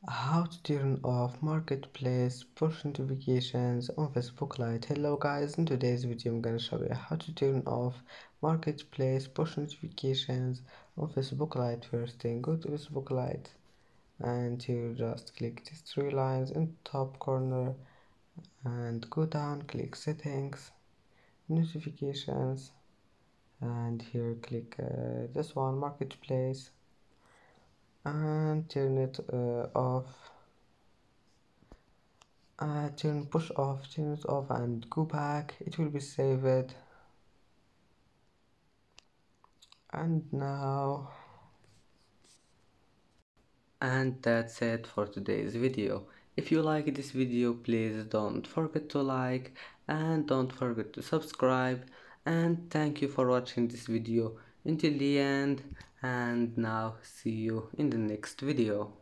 How to turn off marketplace push notifications on Facebook Lite. Hello guys, in today's video I'm gonna show you how to turn off marketplace push notifications on Facebook Lite. First thing, go to Facebook Lite and you just click these three lines in the top corner and go down, click settings, notifications, and here click this one, marketplace, and turn it off. Turn turn it off and go back. It will be saved. And now, and that's it for today's video. If you like this video, please don't forget to like and don't forget to subscribe, and thank you for watching this video until the end, and now see you in the next video.